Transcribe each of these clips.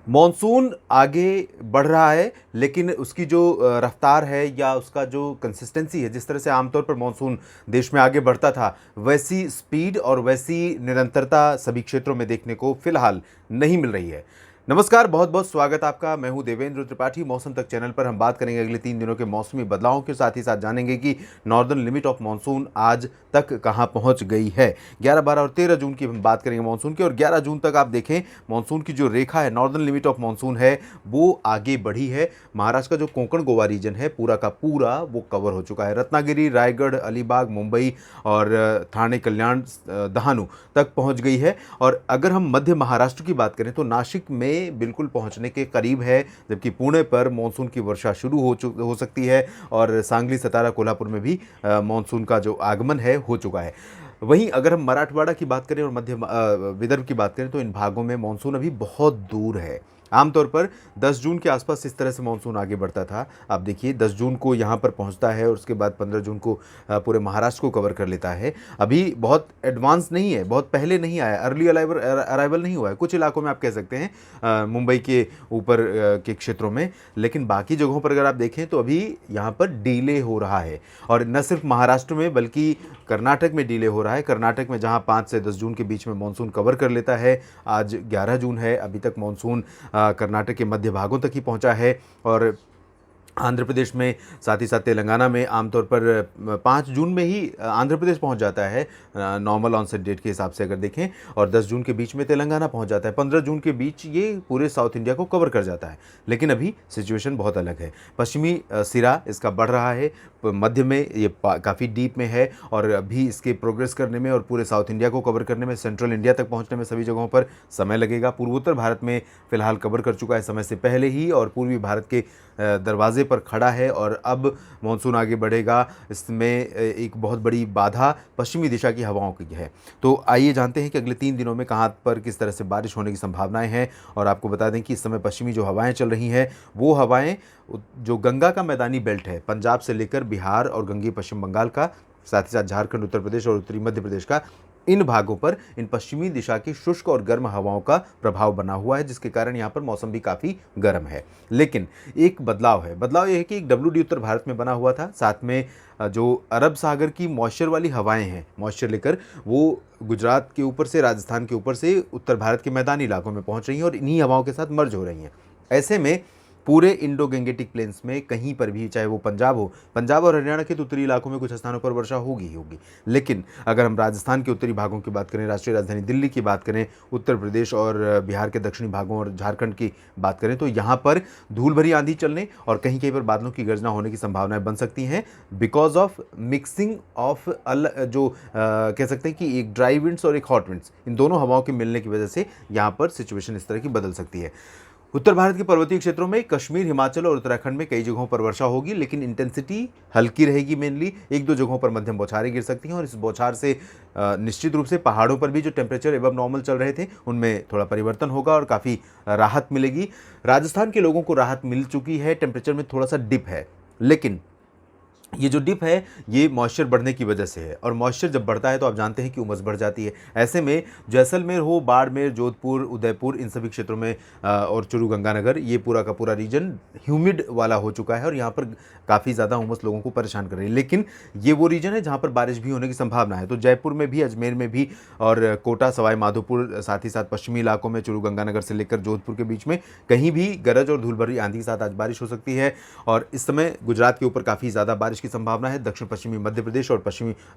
Monsoon आगे बढ़ रहा है, लेकिन उसकी जो रफ्तार है या उसका जो कंसिस्टेंसी है, जिस तरह से आमतौर पर मॉनसून देश में आगे बढ़ता था, वैसी स्पीड और वैसी निरंतरता सभी क्षेत्रों में देखने को फिलहाल नहीं मिल रही है। नमस्कार, बहुत बहुत स्वागत आपका। मैं हूं देवेंद्र त्रिपाठी। मौसम तक चैनल पर हम बात करेंगे अगले 3 दिनों के मौसमी बदलावों के साथ ही साथ जानेंगे कि नॉर्दर्न लिमिट ऑफ मॉनसून आज तक कहां पहुंच गई है। 11, 12 और 13 जून की हम बात करेंगे मॉनसून की, और 11 जून तक आप देखें मॉनसून की जो रेखा है, नॉर्दर्न लिमिट ऑफ मॉनसून है, वो आगे बढ़ी है। महाराष्ट्र का जो कोंकण गोवा रीजन है पूरा का पूरा वो कवर हो चुका है। रत्नागिरी, रायगढ़, अलीबाग, मुंबई और ठाणे, कल्याण, दहानू तक पहुंच गई है। और अगर हम मध्य महाराष्ट्र की बात करें तो नासिक में बिल्कुल पहुंचने के करीब है, जबकि पुणे पर मानसून की वर्षा शुरू हो सकती है और सांगली, सतारा, कोल्हापुर में भी मानसून का जो आगमन है हो चुका है। वहीं अगर हम मराठवाड़ा की बात करें और मध्य विदर्भ की बात करें तो इन भागों में मानसून अभी बहुत दूर है। आमतौर पर 10 जून के आसपास इस तरह से मानसून आगे बढ़ता था। आप देखिए 10 जून को यहाँ पर पहुँचता है और उसके बाद 15 जून को पूरे महाराष्ट्र को कवर कर लेता है। अभी बहुत एडवांस नहीं है, बहुत पहले नहीं आया, अर्ली अराइवल नहीं हुआ है। कुछ इलाकों में आप कह सकते हैं, मुंबई के ऊपर के क्षेत्रों में, लेकिन बाकी जगहों पर अगर आप देखें तो अभी यहाँ पर डिले हो रहा है। और न सिर्फ महाराष्ट्र में बल्कि कर्नाटक में डिले हो रहा है। कर्नाटक में जहाँ 5 से 10 जून के बीच में मानसून कवर कर लेता है, आज 11 जून है, अभी तक मानसून कर्नाटक के मध्य भागों तक ही पहुंचा है। और आंध्र प्रदेश में, साथ ही साथ तेलंगाना में आमतौर पर 5 जून में ही आंध्र प्रदेश पहुंच जाता है नॉर्मल ऑनसेट डेट के हिसाब से अगर देखें, और 10 जून के बीच में तेलंगाना पहुंच जाता है। 15 जून के बीच ये पूरे साउथ इंडिया को कवर कर जाता है। लेकिन अभी सिचुएशन बहुत अलग है। पश्चिमी सिरा इसका बढ़ रहा है, मध्य में ये काफ़ी डीप में है, और अभी इसके प्रोग्रेस करने में और पूरे साउथ इंडिया को कवर करने में, सेंट्रल इंडिया तक पहुंचने में सभी जगहों पर समय लगेगा। पूर्वोत्तर भारत में फिलहाल कवर कर चुका है समय से पहले ही, और पूर्वी भारत के दरवाजे पर खड़ा है। और अब मानसून आगे बढ़ेगा। इसमें एक बहुत बड़ी बाधा पश्चिमी दिशा की हवाओं की है। तो आइए जानते हैं कि अगले 3 दिनों में कहाँ पर किस तरह से बारिश होने की संभावनाएं हैं। और आपको बता दें कि इस समय पश्चिमी जो हवाएं चल रही हैं, वो हवाएं जो गंगा का मैदानी बेल्ट है, पंजाब से लेकर बिहार और गंगे पश्चिम बंगाल का, साथ ही साथ झारखंड, उत्तर प्रदेश और उत्तरी मध्य प्रदेश का, इन भागों पर इन पश्चिमी दिशा की शुष्क और गर्म हवाओं का प्रभाव बना हुआ है, जिसके कारण यहाँ पर मौसम भी काफ़ी गर्म है। लेकिन एक बदलाव है। बदलाव यह है कि एक WD उत्तर भारत में बना हुआ था, साथ में जो अरब सागर की मॉइस्चर वाली हवाएं हैं, मॉइस्चर लेकर वो गुजरात के ऊपर से, राजस्थान के ऊपर से उत्तर भारत के मैदानी इलाकों में पहुंच रही हैं और इन्हीं हवाओं के साथ मर्ज हो रही हैं। ऐसे में पूरे इंडो गैंगेटिक प्लेन्स में कहीं पर भी, चाहे वो पंजाब हो, पंजाब और हरियाणा के तो उत्तरी इलाकों में कुछ स्थानों पर वर्षा होगी ही होगी। लेकिन अगर हम राजस्थान के उत्तरी भागों की बात करें, राष्ट्रीय राजधानी दिल्ली की बात करें, उत्तर प्रदेश और बिहार के दक्षिणी भागों और झारखंड की बात करें, तो यहाँ पर धूल भरी आंधी चलने और कहीं कहीं पर बादलों की गर्जना होने की संभावनाएं बन सकती हैं, बिकॉज ऑफ मिक्सिंग ऑफ जो कह सकते हैं कि एक ड्राई विंड्स और एक हॉट विंड्स, इन दोनों हवाओं के मिलने की वजह से यहाँ पर सिचुएशन इस तरह की बदल सकती है। उत्तर भारत के पर्वतीय क्षेत्रों में, कश्मीर, हिमाचल और उत्तराखंड में कई जगहों पर वर्षा होगी, लेकिन इंटेंसिटी हल्की रहेगी। मेनली 1-2 जगहों पर मध्यम बौछारें गिर सकती हैं, और इस बौछार से निश्चित रूप से पहाड़ों पर भी जो टेम्परेचर एबव नॉर्मल चल रहे थे उनमें थोड़ा परिवर्तन होगा और काफ़ी राहत मिलेगी। राजस्थान के लोगों को राहत मिल चुकी है, टेम्परेचर में थोड़ा सा डिप है, लेकिन ये जो डिप है ये मॉइस्चर बढ़ने की वजह से है, और मॉइस्चर जब बढ़ता है तो आप जानते हैं कि उमस बढ़ जाती है। ऐसे में जैसलमेर हो, बाड़मेर, जोधपुर, उदयपुर, इन सभी क्षेत्रों में और चुरू, गंगानगर, ये पूरा का पूरा रीजन ह्यूमिड वाला हो चुका है और यहाँ पर काफ़ी ज़्यादा उमस लोगों को परेशान कर रही है। लेकिन ये वो रीजन है जहाँ पर बारिश भी होने की संभावना है। तो जयपुर में भी, अजमेर में भी, और कोटा, सवाई माधोपुर, साथ ही साथ पश्चिमी इलाकों में, चुरू, गंगानगर से लेकर जोधपुर के बीच में कहीं भी गरज और धूल भरी आंधी के साथ आज बारिश हो सकती है। और इस समय गुजरात के ऊपर काफ़ी ज़्यादा बारिश की संभावना है, दक्षिण पश्चिमी मध्य प्रदेश और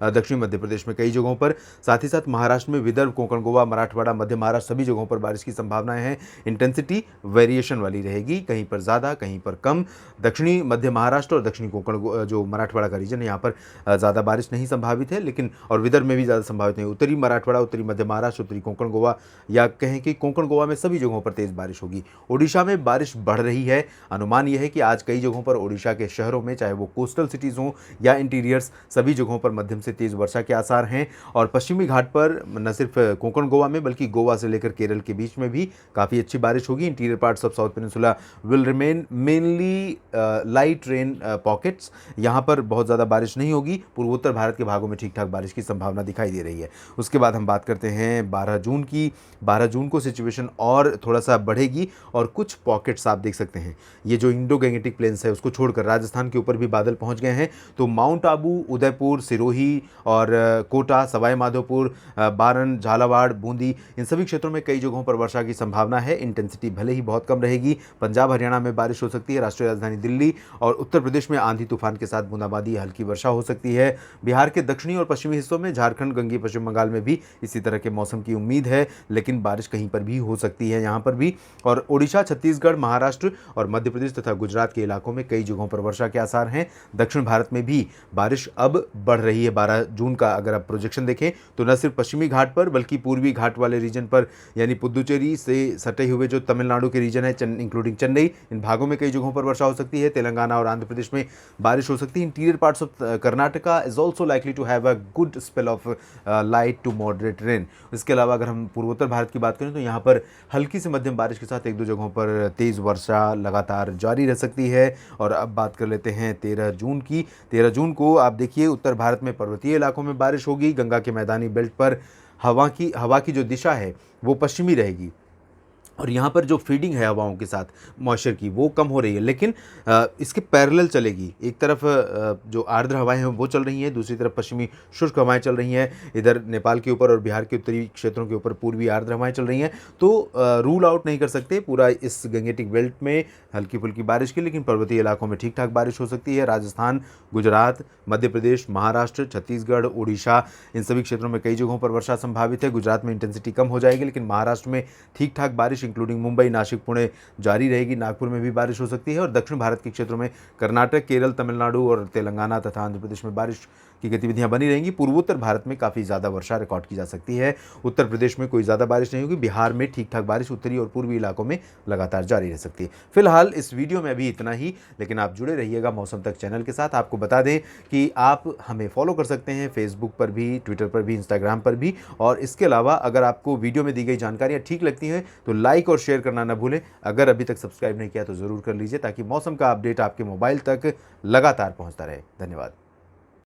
दक्षिणी मध्य प्रदेश में कई जगहों पर, साथ ही साथ महाराष्ट्र में विदर्भ, कोंकण गोवा, मराठवाड़ा, मध्य महाराष्ट्र, सभी जगहों पर बारिश की संभावनाएं हैं। इंटेंसिटी वेरिएशन वाली रहेगी, कहीं पर ज़्यादा, कहीं पर कम। दक्षिणी मध्य महाराष्ट्र और दक्षिणी कोंकण, जो मराठवाड़ा का रीजन है, यहाँ पर ज़्यादा बारिश नहीं संभावित है, लेकिन और विदर्भ में भी ज़्यादा संभावित नहीं। उत्तरी मराठवाड़ा, उत्तरी मध्य महाराष्ट्र, उत्तरी कोंकण गोवा, या कहें कि कोंकण गोवा में सभी जगहों पर तेज़ बारिश होगी। ओडिशा में बारिश बढ़ रही है। अनुमान यह है कि आज कई जगहों पर ओडिशा के शहरों में, चाहे वो कोस्टल सिटीज़ सिटीज़ हों या इंटीरियर्स, सभी जगहों पर मध्यम से तेज़ वर्षा के आसार हैं। और पश्चिमी घाट पर न सिर्फ कोंकण गोवा में बल्कि गोवा से लेकर केरल के बीच में भी काफ़ी अच्छी बारिश होगी। Interior parts of south peninsula will remain mainly light rain pockets, यहाँ पर बहुत ज़्यादा बारिश नहीं होगी। पूर्वोत्तर भारत के भागों में ठीक ठाक बारिश की संभावना दिखाई दे रही है। उसके बाद हम बात करते हैं 12 जून की। 12 जून को सिचुएशन और थोड़ा सा बढ़ेगी और कुछ पॉकेट्स आप देख सकते हैं, ये जो इंडो गैंगेटिक प्लेन्स है उसको छोड़कर राजस्थान के ऊपर भी बादल पहुंच गए हैं। तो माउंट आबू, उदयपुर, सिरोही और कोटा, सवाई माधोपुर, बारन, झालावाड़, बूंदी, इन सभी क्षेत्रों में कई जगहों पर वर्षा की संभावना है। इंटेंसिटी भले ही बहुत कम रहेगी। पंजाब हरियाणा में बारिश हो सकती है। राष्ट्रीय राजधानी दिल्ली और उत्तर प्रदेश में आंधी तूफान के साथ बूंदाबांदी, हल्की वर्षा हो सकती है। बिहार के दक्षिणी और पश्चिमी हिस्सों में, झारखंड, गंगे, पश्चिम बंगाल में भी इसी तरह के मौसम की उम्मीद है, लेकिन बारिश कहीं पर भी हो सकती है यहाँ पर भी। और ओडिशा, छत्तीसगढ़, महाराष्ट्र और मध्य प्रदेश तथा गुजरात के इलाकों में कई जगहों पर वर्षा के आसार हैं। दक्षिण भारत में भी बारिश अब बढ़ रही है। 12 जून का अगर आप प्रोजेक्शन देखें तो न सिर्फ पश्चिमी घाट पर बल्कि पूर्वी घाट वाले रीजन पर, यानी पुदुचेरी से सटे हुए जो तमिलनाडु के रीजन है इंक्लूडिंग चेन्नई, इन भागों में कई जगहों पर वर्षा हो सकती है। तेलंगाना और आंध्र प्रदेश में बारिश हो सकती है। Interior parts of Karnataka is also likely to have a good spell of light to moderate rain. इसके अलावा अगर हम पूर्वोत्तर भारत की बात करें तो यहाँ पर हल्की से मध्यम बारिश के साथ एक दो जगहों पर तेज़ वर्षा लगातार जारी रह सकती है। और अब बात कर लेते हैं 13 जून की। 13 जून को आप देखिए उत्तर भारत में पर्वतीय इलाकों में बारिश होगी। गंगा के मैदानी बेल्ट पर हवा की जो दिशा है वो पश्चिमी रहेगी और यहाँ पर जो फीडिंग है हवाओं के साथ मॉइस्चर की वो कम हो रही है, लेकिन इसके पैरेलल चलेगी। एक तरफ जो आर्द्र हवाएं हैं वो चल रही हैं, दूसरी तरफ पश्चिमी शुष्क हवाएं चल रही हैं। इधर नेपाल के ऊपर और बिहार के उत्तरी क्षेत्रों के ऊपर पूर्वी आर्द्र हवाएं चल रही हैं। तो रूल आउट नहीं कर सकते पूरा इस गंगेटिक बेल्ट में हल्की फुल्की बारिश की, लेकिन पर्वतीय इलाकों में ठीक ठाक बारिश हो सकती है। राजस्थान, गुजरात, मध्य प्रदेश, महाराष्ट्र, छत्तीसगढ़, उड़ीसा, इन सभी क्षेत्रों में कई जगहों पर वर्षा संभावित है। गुजरात में इंटेंसिटी कम हो जाएगी, लेकिन महाराष्ट्र में ठीक ठाक बारिश इंक्लूडिंग मुंबई, नासिक, पुणे जारी रहेगी। नागपुर में भी बारिश हो सकती है। और दक्षिण भारत के क्षेत्रों में कर्नाटक, केरल, तमिलनाडु और तेलंगाना तथा आंध्र प्रदेश में बारिश की गतिविधियां बनी रहेंगी। पूर्वोत्तर भारत में काफ़ी ज़्यादा वर्षा रिकॉर्ड की जा सकती है। उत्तर प्रदेश में कोई ज़्यादा बारिश नहीं होगी। बिहार में ठीक ठाक बारिश उत्तरी और पूर्वी इलाकों में लगातार जारी रह सकती है। फिलहाल इस वीडियो में अभी इतना ही, लेकिन आप जुड़े रहिएगा मौसम तक चैनल के साथ। आपको बता दें कि आप हमें फॉलो कर सकते हैं फेसबुक पर भी, ट्विटर पर भी, इंस्टाग्राम पर भी। और इसके अलावा अगर आपको वीडियो में दी गई जानकारियाँ ठीक लगती हैं तो लाइक और शेयर करना न भूलें। अगर अभी तक सब्सक्राइब नहीं किया तो ज़रूर कर लीजिए ताकि मौसम का अपडेट आपके मोबाइल तक लगातार पहुँचता रहे। धन्यवाद।